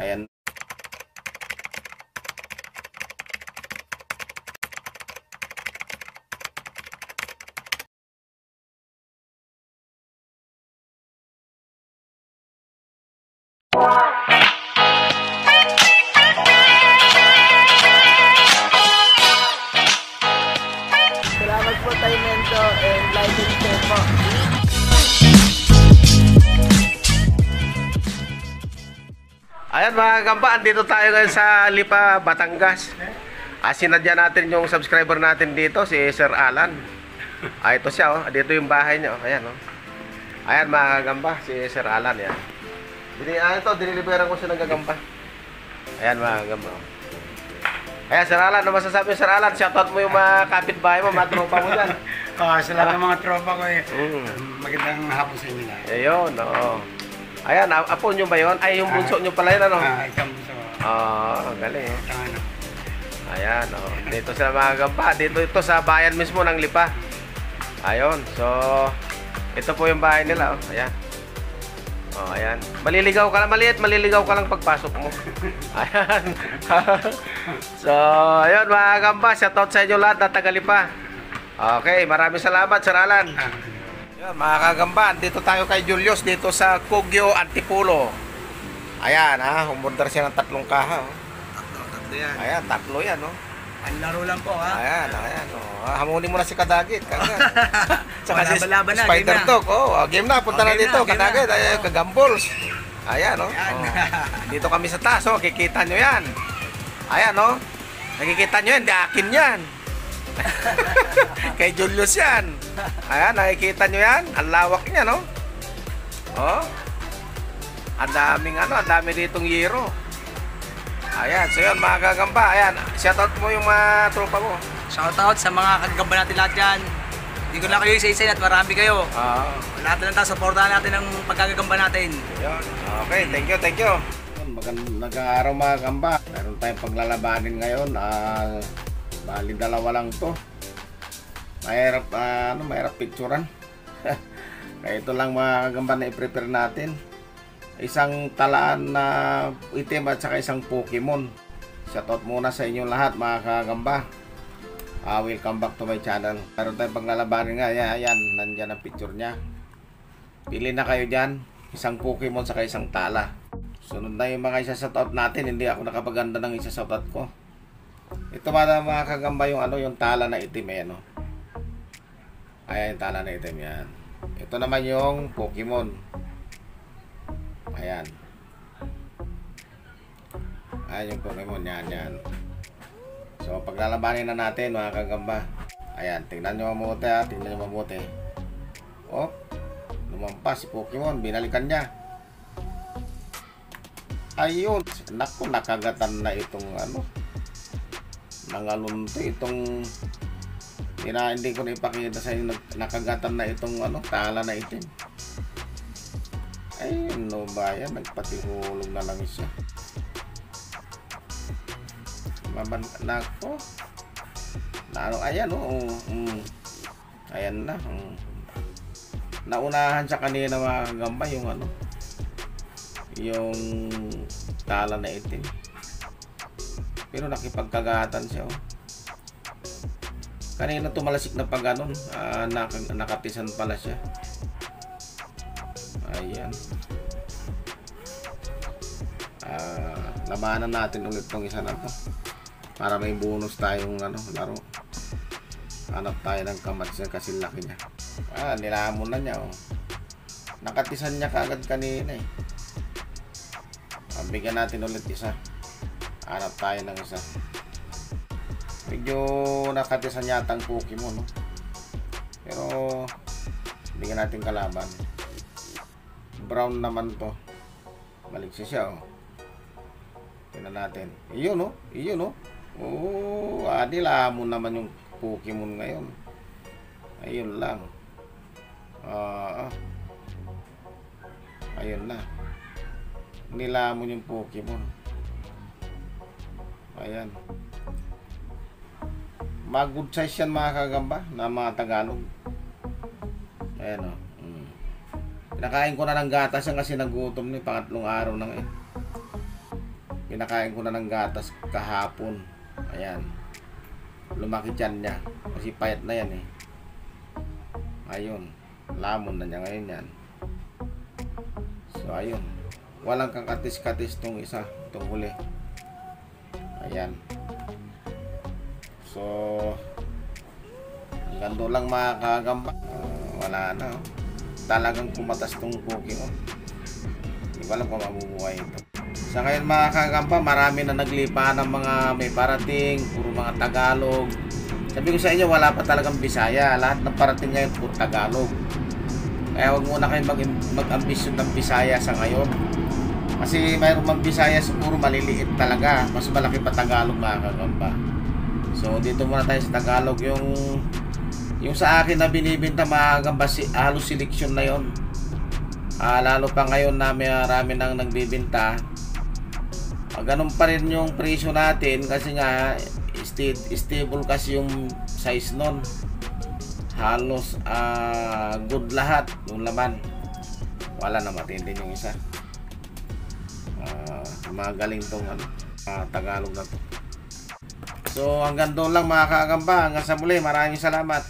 Ayan. Salamat po tayo Mento and like and share po. Ayan mga kagamba, andito tayo ngayon sa Lipa, Batangas. Sinadya natin yung subscriber natin dito, si Sir Alan. Ito siya, oh. Dito yung bahay niya. Oh. Ayan, oh. Ayan mga kagamba, si Sir Alan. Yan. Ito, diniliberan ko siya ng gagamba. Ayan mga kagamba. Oh. Ayan, Sir Alan, ano masasabi Sir Alan? Shoutout mo yung mga kapitbahay mo, mga tropa mo dyan. Sa lahat ng mga tropa ko magandang hapon sa inyo lahat. Ayun, oo. Ayan, apo nyo ba yun? Ay, yung bunso nyo pala yun, ano? Isang bunso. Galing. Ayan, oh. Dito sila mga gamba. Dito ito sa bayan mismo ng Lipa. Ayun, so ito po yung bahay nila, oh. Ayan. Ayan. Maliligaw ka lang, maliligaw ka lang pagpasok mo. Ayan. So, ayun mga gamba, shoutout sa inyo lahat na taga Lipa. Okay, maraming salamat, Sir Alan. Yan, mga kagamba, dito tayo kay Julius dito sa Kogyo, Antipolo. Ayan, umorder siya ng 3 kaha. Oh. Tatlo yan. Ayan, 3 yan, oh. Ang laro lang po, ha? Ayan, oh. Hamunin mo na si Kadagit. Saka si Laban na, Spider Talk. Game na, punta na dito. Kadagit, Kagambols. Ayan, oh. Dito kami sa taas, oh. Kikita nyo yan. Ayan, oh. Nakikita nyo yan, di akin yan. Kay Julius yan. Ayan, nakikita nyo yan. Ang lawak niya, no? Oh. Ang dami ditong yero. Ayan, so yun mga kagamba. Ayan, shoutout mo yung mga tropa mo. Shoutout sa mga kagamba natin lahat dyan. Hindi ko na kayo isa-isa at marami kayo. Lahat na lang tayo, supportahan natin ang pagkagagamba natin. Yun. Okay, thank you. Magandang araw mga kagamba. Meron tayong paglalabanin ngayon. Bali 2 lang to. Mahirap picturean. Kaya ito lang mga kagamba na i-prepare natin. Isang talaan na itim at saka isang Pokemon. Shoutout muna sa inyo lahat mga kagamba. Welcome back to my channel. Meron tayong paglalabanin nga. Ayan, nandyan ang picture nya. Pili na kayo dyan. Isang Pokemon saka isang tala. Sunod na yung mga isa-shoutout natin. Hindi ako nakapaganda ng isa-shoutout ko. Ito mga kagamba yung tala na itim. Ayan, oh. Ayan yung tala na itim yan. Ito naman yung Pokemon. Ayan. Ayan yung Pokemon. Yan. So paglalabanin na natin mga kagamba. Ayan, tingnan nyo mabuti ha. Tingnan nyo mabuti. Oh, lumampas si Pokemon. Binalikan niya. Ayun. Naku, nakagatan na itong nangalunto itong hindi ko na ipakita sa inyo. Nakagatan na itong tala na itim. Ayun, no ba yan? Nagpatihulog na lang siya. Nako. Ayan, oh. Ayan na. Naunahan siya kanina mga kagamba yung tala na itim. Pero nakipagkagatan siya, oh. Kanina tumalasik na pag nakatisan pala siya. Ayan. Labanan natin ulit tong isa na to. Para may bonus tayong laro. Hanap tayo ng kamats kasi laki niya. Nilamon na niya, oh. Nakatisan niya kagad kanina, eh. Bigyan natin ulit isa. Hanap tayo ng isa. Medyo nakatisan yata ang Pokemon, no? Pero bigyan natin kalaban. Brown naman to. Maligsi siya, oh. Tingnan natin. Iyon, oh. Nilamon naman yung Pokemon ngayon. Ayun lang. Ayun na. Nilamon yung Pokemon. Ayan. Good size yan mga kagamba na mga Tagalog. Ayan, oh. Pinakain ko na ng gatas yan kasi nagutom ni pangatlong araw na ngayon. Pinakain ko na ng gatas kahapon. Ayan. Lumaki dyan niya. Kasi payat na yan eh. Ayun. Lamon na niya ngayon yan. So ayun. Walang kakatis-katis tong isa. Itong huli. Ayan. So hanggang doon lang mga kagamba. Wala na. Talagang kumatas tong Pokemon. Hindi ko alam kung mabubuhay ito. Sa ngayon mga kagamba, marami na naglipa ng mga may parating, puro mga Tagalog. Sabi ko sa inyo, wala pa talagang Bisaya. Lahat ng parating ngayon, puro Tagalog. Kaya huwag muna kayo mag-ambisyon ng Bisaya sa ngayon. Kasi mayroong mag-Bisaya siguro maliliit talaga. Mas malaki pa Tagalog mga kagamba. So dito muna tayo sa Tagalog. Yung sa akin na binibenta mga kagamba, halos seleksyon na yon. Lalo pa ngayon na marami nang nagbibenta. Ganun pa rin yung presyo natin kasi nga stable kasi yung size nun. Halos good lahat yung laman. Wala na, matindi yung isa. Magaling tong Tagalog na to. So hanggang doon lang mga kagamba. Hanggang sa muli, maraming salamat.